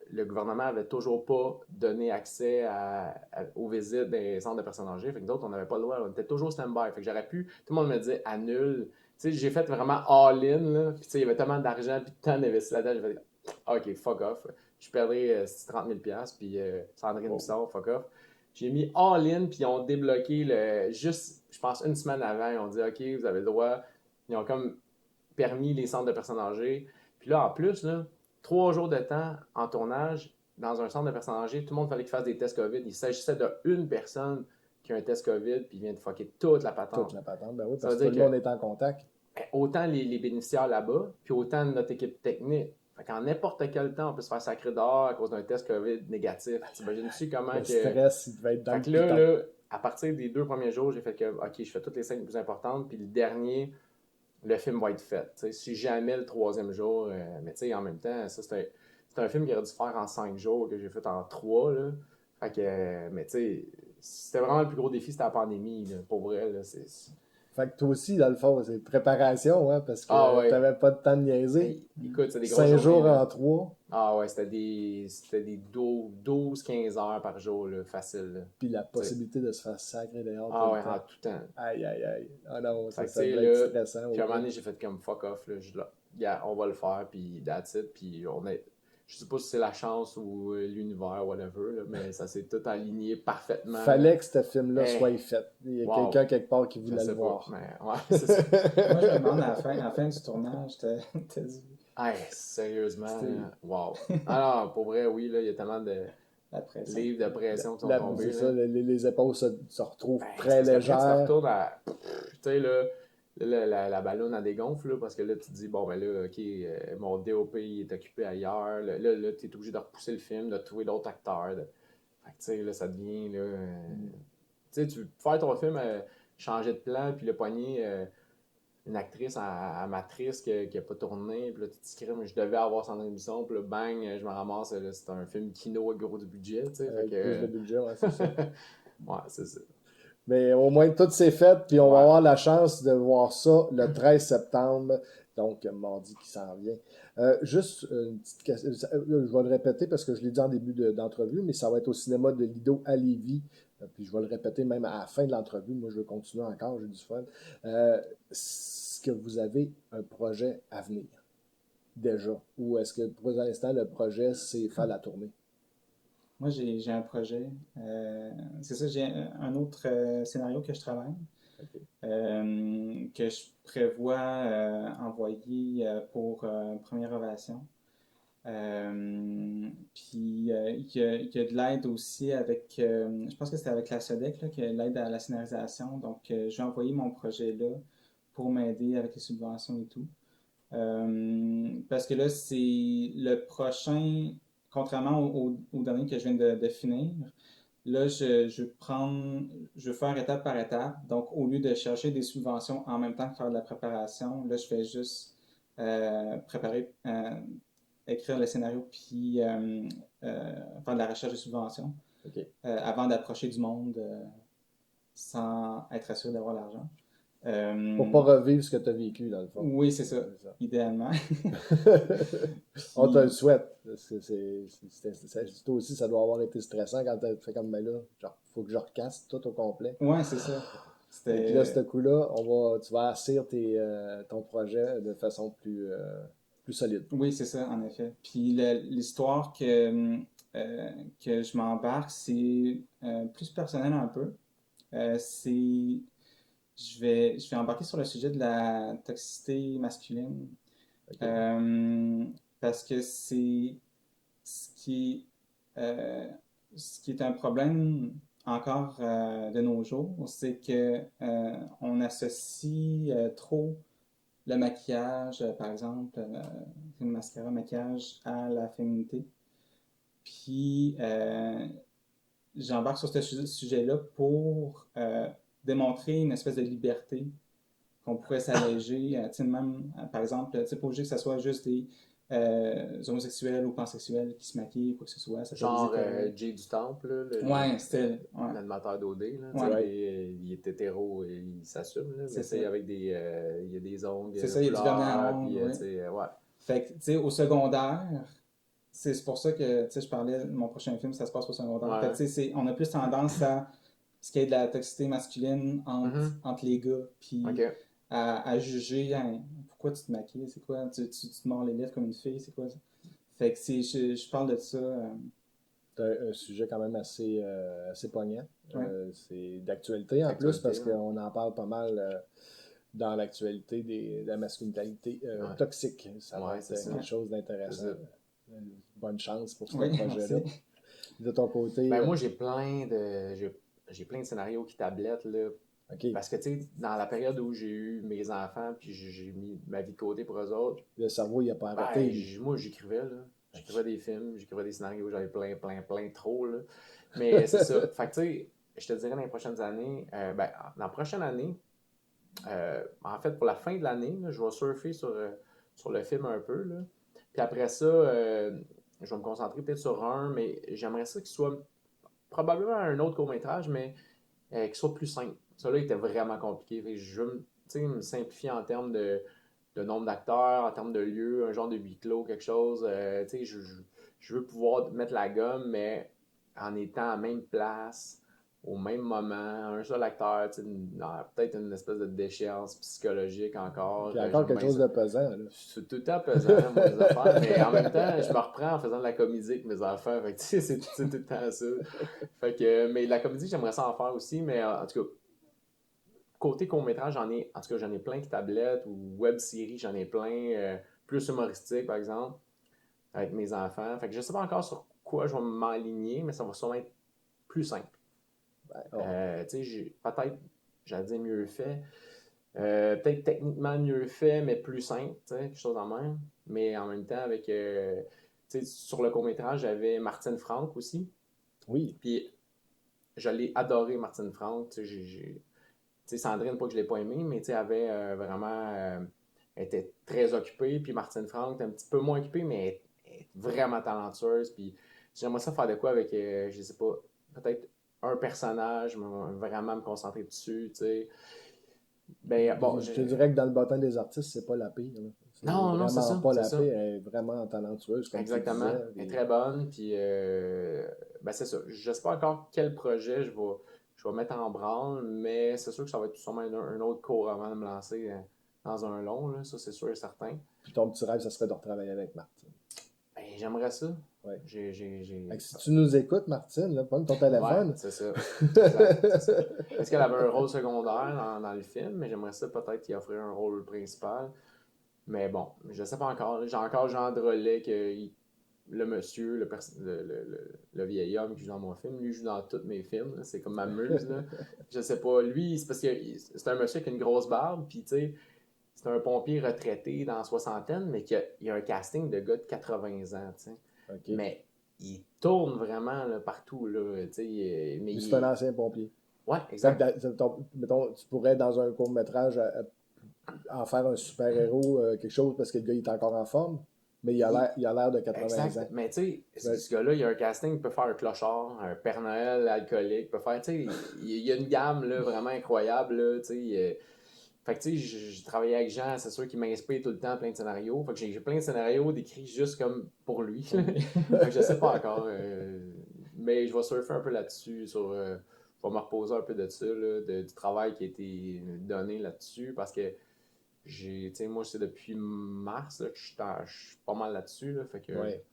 Speaker 1: le gouvernement avait toujours pas donné accès aux visites des centres de personnes âgées. Fait que d'autres, on n'avait pas le droit. On était toujours stand-by. Fait que j'aurais pu. Tout le monde me disait annule. Tu sais, j'ai fait vraiment all-in. Là. Puis tu sais, il y avait tellement d'argent puis de temps investi là-dedans. J'ai fait OK, fuck off. Je perdrais 30 000 puis Sandrine
Speaker 2: Oh.
Speaker 1: Bisson, fuck off. J'ai mis all-in, puis ils ont débloqué juste, je pense, une semaine avant. Ils ont dit OK, vous avez le droit. Ils ont comme permis les centres de personnes âgées. Puis là, en plus, là, 3 jours de temps en tournage dans un centre de personnes âgées, tout le monde fallait qu'il fasse des tests COVID. Il s'agissait d'une personne qui a un test COVID puis il vient de fucker toute la patente.
Speaker 2: Toute la patente. Ben oui,
Speaker 1: Ça
Speaker 2: parce
Speaker 1: veut
Speaker 2: que tout
Speaker 1: dire
Speaker 2: le monde
Speaker 1: que
Speaker 2: est en contact.
Speaker 1: autant les bénéficiaires là-bas, puis autant notre équipe technique. Fait qu'en n'importe quel temps, on peut se faire sacrer dehors à cause d'un test COVID négatif. T'imagines-tu comment
Speaker 2: Le
Speaker 1: que.
Speaker 2: stress, il devait être dans
Speaker 1: Fait
Speaker 2: le
Speaker 1: que
Speaker 2: piton.
Speaker 1: là, à partir des 2 premiers jours, j'ai fait que, OK, je fais toutes les scènes les plus importantes, puis le dernier, le film va être fait. T'sais, si jamais le 3e jour, mais tu sais, en même temps, ça c'est un film qu'il aurait dû faire en 5 jours, que j'ai fait en 3. Là. Fait que, mais tu sais, c'était vraiment le plus gros défi, c'était la pandémie, là, pour vrai. Là,
Speaker 2: Fait que toi aussi, dans le fond, c'est préparation, hein, parce
Speaker 1: Ah
Speaker 2: que
Speaker 1: ouais.
Speaker 2: t'avais pas de temps de niaiser.
Speaker 1: Hey, écoute, c'est des grosses
Speaker 2: 5
Speaker 1: journées.
Speaker 2: jours
Speaker 1: Là.
Speaker 2: en 3,
Speaker 1: Ah ouais, c'était des 12-15 heures par jour, là, facile. Là,
Speaker 2: puis la
Speaker 1: t'sais.
Speaker 2: possibilité de se faire sacrer dehors tout
Speaker 1: Ah
Speaker 2: le
Speaker 1: ouais, en
Speaker 2: temps.
Speaker 1: tout temps.
Speaker 2: Aïe, aïe, aïe. Ah non,
Speaker 1: Fait que, tu
Speaker 2: ça
Speaker 1: sais,
Speaker 2: devait être
Speaker 1: là,
Speaker 2: stressant
Speaker 1: puis
Speaker 2: au
Speaker 1: à un moment
Speaker 2: bout.
Speaker 1: donné, j'ai fait comme fuck off, là, yeah, on va le faire, puis that's it, puis je sais pas si c'est la chance ou l'univers, whatever, là, mais ça s'est tout aligné parfaitement.
Speaker 2: Fallait que ce film-là
Speaker 1: Hey,
Speaker 2: soit fait. Il y a
Speaker 1: wow,
Speaker 2: quelqu'un quelque part qui
Speaker 1: je
Speaker 2: voulait le
Speaker 1: sais pas,
Speaker 2: voir.
Speaker 1: mais ouais, c'est ça.
Speaker 3: Moi, je me demande à la fin du tournage, t'as dit
Speaker 1: Hey, sérieusement,
Speaker 3: c'était
Speaker 1: là, wow. Ah non, pour vrai, oui, là, il y a tellement de
Speaker 3: la pression.
Speaker 1: livres de pression qui sont tombés,
Speaker 2: C'est
Speaker 1: là.
Speaker 2: ça, les épaules se retrouvent
Speaker 1: Ben, c'est
Speaker 2: très
Speaker 1: parce qu'après, tu te
Speaker 2: légères.
Speaker 1: retournes à. Tu sais, là, la ballonne a dégonfle, là, parce que là, tu te dis, bon, ben là, OK, mon DOP il est occupé ailleurs. Là, tu es obligé de repousser le film, de trouver d'autres acteurs. Fait que, tu sais, là, ça devient, là. Tu sais, tu veux faire ton film, changer de plan, puis le poignet, une actrice amatrice qui n'a pas tourné, puis là, tu te dis, crème, je devais avoir Sandrine Bisson, puis là, bang, je me ramasse, là, c'est un film kino avec gros du budget, tu sais. Fait
Speaker 2: Avec plus de
Speaker 1: que.
Speaker 2: budget, ouais, c'est ça.
Speaker 1: Ouais, c'est ça.
Speaker 2: Mais au moins, tout s'est fait, puis on va
Speaker 1: Ouais.
Speaker 2: avoir la chance de voir ça le 13 septembre, donc mardi qui s'en vient. Juste une petite question, je vais le répéter parce que je l'ai dit en début d'entrevue, mais ça va être au cinéma de Lido à Lévis, puis je vais le répéter même à la fin de l'entrevue. Moi, je veux continuer encore, j'ai du fun. Est-ce que vous avez un projet à venir déjà? Ou est-ce que pour l'instant, le projet, c'est faire la tournée?
Speaker 3: Moi, j'ai un projet. C'est ça, j'ai un autre scénario que je travaille,
Speaker 2: OK.
Speaker 3: que je prévois envoyer pour première ovation. Puis il y a de l'aide aussi avec, je pense que c'était avec la SODEC, là, qu'il y a de l'aide à la scénarisation. Donc, je vais envoyer mon projet là pour m'aider avec les subventions et tout. Parce que là, c'est le prochain, contrairement au dernier que je viens de finir, là, je vais faire étape par étape. Donc, au lieu de chercher des subventions en même temps que faire de la préparation, là, je fais juste préparer, écrire le scénario, puis faire de la recherche de subventions
Speaker 2: OK.
Speaker 3: avant d'approcher du monde sans être assuré d'avoir l'argent.
Speaker 2: Pour pas revivre ce que tu as vécu, dans le fond.
Speaker 3: Oui, c'est ça, idéalement.
Speaker 2: On te le
Speaker 3: Puis,
Speaker 2: souhaite. Toi aussi, ça doit avoir été stressant quand tu fait comme, ben là, genre, faut que je recasse tout au complet.
Speaker 3: ouais, c'est ça.
Speaker 2: Et puis là,
Speaker 3: C'était.
Speaker 2: ce coup-là, tu vas assir ton projet de façon plus solide.
Speaker 3: Oui, c'est ça, en effet. Puis l'histoire que je m'embarque, c'est plus personnel un peu. C'est. Je vais embarquer sur le sujet de la toxicité masculine.
Speaker 2: OK.
Speaker 3: Parce que c'est ce qui, euh, ce qui est un problème encore de nos jours, c'est que on associe trop le maquillage, par exemple, le mascara, maquillage à la féminité. Puis j'embarque sur ce sujet-là pour démontrer une espèce de liberté qu'on pourrait s'alléger. Tu sais, même, par exemple, tu sais, pas obligé que ce soit juste des homosexuels ou pansexuels qui se maquillent ou quoi que ce soit. Ça peut
Speaker 1: Genre
Speaker 3: être
Speaker 1: Jay du Temple, là,
Speaker 3: ouais, c'était. Ouais.
Speaker 1: l'animateur d'OD, là, tu sais,
Speaker 3: Ouais,
Speaker 1: il est hétéro et il s'assume, là, mais
Speaker 3: c'est
Speaker 1: tu
Speaker 3: ça.
Speaker 1: sais, avec il y a des ongles
Speaker 3: C'est
Speaker 1: de
Speaker 3: ça, il y a du vernis à
Speaker 1: couleur,
Speaker 3: ongles,
Speaker 1: puis
Speaker 3: oui.
Speaker 1: tu sais, ouais.
Speaker 3: Fait que, tu sais, au secondaire, c'est pour ça que, tu sais, je parlais, mon prochain film, ça se passe au secondaire. Fait que,
Speaker 1: Ouais.
Speaker 3: tu sais, on a plus tendance à ce qu'il y ait de la toxicité masculine
Speaker 1: Mhm.
Speaker 3: entre les gars, puis
Speaker 1: OK.
Speaker 3: à juger, hein, pourquoi tu te maquilles, c'est quoi, tu te mords les lèvres comme une fille, c'est quoi ça? Fait que je parle de ça.
Speaker 2: C'est un sujet quand même assez poignant.
Speaker 3: Ouais,
Speaker 2: C'est d'actualité en plus
Speaker 1: Actualité,
Speaker 2: parce
Speaker 1: ouais.
Speaker 2: qu'on en parle pas mal dans l'actualité de la masculinité
Speaker 1: Ouais.
Speaker 2: toxique. Ça va
Speaker 1: Ouais,
Speaker 2: être
Speaker 1: c'est ça.
Speaker 2: quelque chose
Speaker 1: C'est
Speaker 2: d'intéressant.
Speaker 1: ça.
Speaker 2: Bonne chance pour ce
Speaker 3: oui,
Speaker 2: projet-là.
Speaker 3: merci.
Speaker 2: De ton côté,
Speaker 1: Ben moi, j'ai plein de scénarios qui tablettent, là.
Speaker 2: OK,
Speaker 1: Parce que, tu sais, dans la période où j'ai eu mes enfants, puis j'ai mis ma vie de côté pour eux autres,
Speaker 2: le cerveau, il n'a pas
Speaker 1: ben,
Speaker 2: arrêté, lui.
Speaker 1: moi, j'écrivais, là. J'écrivais des films, j'écrivais des scénarios, j'avais plein trop, là. Mais c'est ça. Fait que, tu sais, je te dirais dans les prochaines années, ben, dans la prochaine année, en fait, pour la fin de l'année, là, je vais surfer sur le film un peu, là. Puis après ça, je vais me concentrer peut-être sur un, mais j'aimerais ça qu'il soit probablement un autre court-métrage, mais qu'il soit plus simple. Ça là, il était vraiment compliqué. Fait que je veux me simplifier en termes de nombre d'acteurs, en termes de lieux, un genre de huis clos, quelque chose. Je veux pouvoir mettre la gomme, mais en étant à la même place, au même moment, un seul acteur, peut-être une espèce de déchéance psychologique encore.
Speaker 2: Puis encore
Speaker 1: J'aime
Speaker 2: quelque
Speaker 1: bien
Speaker 2: chose
Speaker 1: ça.
Speaker 2: de pesant, là.
Speaker 1: C'est tout le temps pesant, moi, mes affaires, mais en même temps, je me reprends en faisant de la comédie avec mes enfants. Fait que, tu sais, c'est tout le temps ça. Fait que, mais la comédie, j'aimerais ça en faire aussi, mais en tout cas, côté court-métrage, j'en ai plein qui tablettent, ou web-série, j'en ai plein, plus humoristique, par exemple, avec mes enfants. Fait que je sais pas encore sur quoi je vais m'aligner, mais ça va sûrement être plus simple.
Speaker 2: Oh,
Speaker 1: Tu sais, peut-être, j'allais dire mieux fait, peut-être techniquement mieux fait, mais plus simple, tu sais, quelque chose en même. Mais en même temps, avec, tu sais, sur le court-métrage, j'avais Martine Franck aussi.
Speaker 2: oui.
Speaker 1: Puis, je l'ai adoré, Martine Franck. Tu sais, Sandrine, pas que je l'ai pas aimée, mais tu sais, elle avait vraiment. Elle était très occupée. Puis Martine Franck était un petit peu moins occupée, mais elle est vraiment talentueuse. Puis j'aimerais ça faire de quoi avec, je sais pas, peut-être un personnage, vraiment me concentrer dessus, tu sais. Ben, bon,
Speaker 2: Je te dirais que dans le bottin des artistes, c'est pas la pire, là. C'est
Speaker 1: non, c'est
Speaker 2: vraiment
Speaker 1: ça,
Speaker 2: pas
Speaker 1: c'est
Speaker 2: la
Speaker 1: ça.
Speaker 2: pire. Elle est vraiment talentueuse, comme tu
Speaker 1: Exactement.
Speaker 2: disais.
Speaker 1: Elle est
Speaker 2: Et
Speaker 1: très bonne. Puis, ben, c'est ça. Je sais pas encore quel projet je vais mettre en branle, mais c'est sûr que ça va être sûrement un autre cours avant de me lancer dans un long, là. Ça, c'est sûr et certain.
Speaker 2: puis ton petit rêve, ça serait de retravailler avec Martine.
Speaker 1: Ben, j'aimerais ça.
Speaker 2: Ouais.
Speaker 1: J'ai...
Speaker 2: Fait que si tu nous écoutes, Martine, là, prends ton
Speaker 1: Ouais,
Speaker 2: téléphone.
Speaker 1: c'est ça. Exact, c'est ça. Parce qu'elle avait un rôle secondaire dans le film, mais j'aimerais ça peut-être y offrir un rôle principal. Mais bon, je sais pas encore. J'ai encore Jean Drolet, le monsieur, le vieil homme qui joue dans mon film, lui joue dans tous mes films. Là. C'est comme ma muse. Là. Je sais pas. Lui, c'est parce que c'est un monsieur avec une grosse barbe, puis tu sais, c'est un pompier retraité dans la soixantaine, mais il a un casting de gars de 80 ans, tu sais.
Speaker 2: OK.
Speaker 1: Mais il tourne vraiment là, partout, là, tu sais. Mais
Speaker 2: Lui, c'est un ancien pompier.
Speaker 1: Ouais,
Speaker 2: Fait que
Speaker 1: exact.
Speaker 2: mettons, tu pourrais, dans un court-métrage, en faire un super-héros, quelque chose, parce que le gars, il est encore en forme, mais il a l'air de 80
Speaker 1: Exact.
Speaker 2: ans.
Speaker 1: Mais tu sais,
Speaker 2: Ouais.
Speaker 1: ce gars-là, il a un casting, il peut faire un clochard, un Père Noël alcoolique, il peut faire, tu sais, il y a une gamme là, vraiment incroyable, là, tu sais. Fait que tu sais, j'ai travaillé avec Jean, c'est sûr qu'il m'inspire tout le temps plein de scénarios. Fait que j'ai plein de scénarios décrits juste comme pour lui. Fait que je sais pas encore. Mais je vais surfer un peu là-dessus, je vais me reposer un peu de ça, là, du travail qui a été donné là-dessus, parce que tu sais, moi, c'est depuis mars là, que je suis pas mal là-dessus. Là, fait que
Speaker 2: Ouais,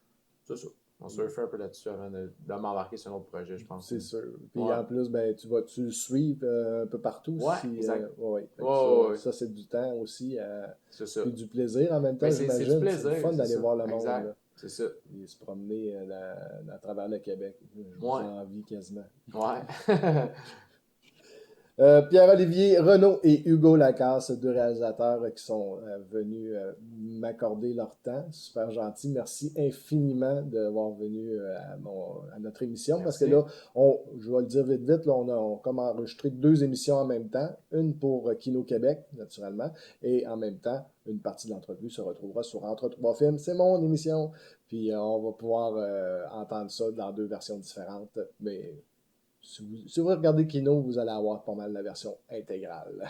Speaker 1: c'est ça. On surfe un peu là-dessus avant de m'embarquer sur un autre projet, je pense.
Speaker 2: c'est sûr. Puis
Speaker 1: Ouais.
Speaker 2: en plus, ben, tu le suivre un peu partout.
Speaker 1: Ouais,
Speaker 2: Si,
Speaker 1: exact.
Speaker 2: ouais. Fait que
Speaker 1: Ouais.
Speaker 2: ça, c'est du temps aussi.
Speaker 1: C'est ça.
Speaker 2: Puis du plaisir en même temps,
Speaker 1: Mais c'est du
Speaker 2: j'imagine. C'est le
Speaker 1: plaisir,
Speaker 2: fun
Speaker 1: c'est
Speaker 2: d'aller
Speaker 1: ça.
Speaker 2: voir le monde,
Speaker 1: Exact.
Speaker 2: là,
Speaker 1: C'est ça.
Speaker 2: et se promener à travers le Québec. Je vous
Speaker 1: Ouais.
Speaker 2: envie quasiment.
Speaker 1: Ouais.
Speaker 2: Pierre-Olivier Renaud et Hugo Lacasse, deux réalisateurs qui sont venus m'accorder leur temps. Super gentil. Merci infiniment d'avoir venu à notre émission. Parce que
Speaker 1: Merci.
Speaker 2: là, je vais le dire vite, vite, là, on a comme enregistré deux émissions en même temps. Une pour Kino Québec, naturellement, et en même temps, une partie de l'entrevue se retrouvera sur Entre trois films. C'est mon émission. Puis on va pouvoir entendre ça dans deux versions différentes. Mais si vous regardez Kino, vous allez avoir pas mal la version intégrale.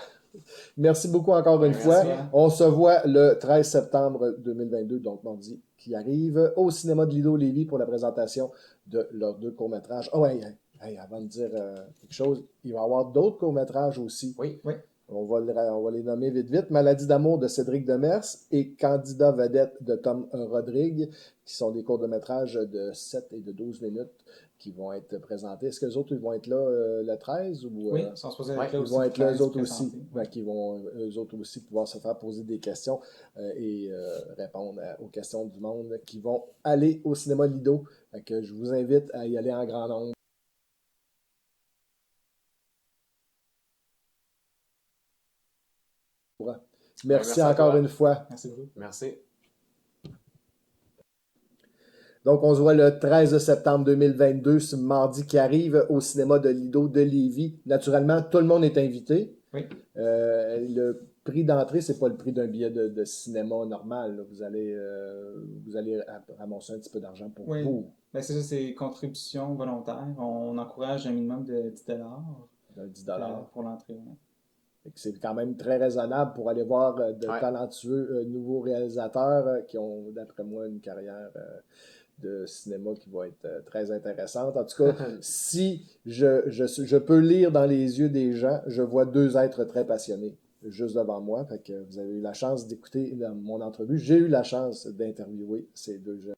Speaker 2: Merci beaucoup encore une
Speaker 1: Ouais,
Speaker 2: fois.
Speaker 1: merci.
Speaker 2: On se voit le 13 septembre 2022, donc mardi qui arrive, au cinéma de Lido Lévis pour la présentation de leurs deux courts-métrages. Oh, avant de dire quelque chose, il va y avoir d'autres courts-métrages aussi.
Speaker 1: Oui.
Speaker 3: Oui.
Speaker 2: On va les nommer vite, vite. Maladie d'amour de Cédric Demers et Candidat vedette de Tom Rodrigue, qui sont des courts-métrages de 7 et de 12 minutes qui vont être présentés. Est-ce que les autres ils vont être là le 13 ou
Speaker 3: Oui, ils sont supposés
Speaker 1: Ouais.
Speaker 3: être là
Speaker 2: ils
Speaker 3: aussi.
Speaker 2: vont
Speaker 3: le
Speaker 2: être là eux
Speaker 3: 13
Speaker 2: autres aussi?
Speaker 3: présentés.
Speaker 2: Ben, qui vont eux autres aussi pouvoir se faire poser des questions et répondre aux questions du monde qui vont aller au cinéma Lido. Fait que je vous invite à y aller en grand nombre.
Speaker 1: Ouais,
Speaker 2: Merci
Speaker 1: merci à
Speaker 2: encore
Speaker 1: toi.
Speaker 2: une fois.
Speaker 3: Merci beaucoup.
Speaker 1: Merci.
Speaker 2: Donc, on se voit le 13 septembre 2022, ce mardi qui arrive, au cinéma de Lido de Lévis. Naturellement, tout le monde est invité.
Speaker 3: Oui.
Speaker 2: Le prix d'entrée, c'est pas le prix d'un billet de cinéma normal, là. Vous allez ramasser un petit peu d'argent pour
Speaker 3: Oui.
Speaker 2: vous.
Speaker 3: Ben, c'est ça, c'est contribution volontaire. On encourage un minimum de 10
Speaker 2: Un 10
Speaker 3: pour l'entrée. Ouais.
Speaker 2: C'est quand même très raisonnable pour aller voir de
Speaker 1: Ouais.
Speaker 2: talentueux nouveaux réalisateurs qui ont, d'après moi, une carrière de cinéma qui va être très intéressante. En tout cas, si je peux lire dans les yeux des gens, je vois deux êtres très passionnés juste devant moi. Fait que vous avez eu la chance d'écouter mon entrevue. J'ai eu la chance d'interviewer ces deux jeunes.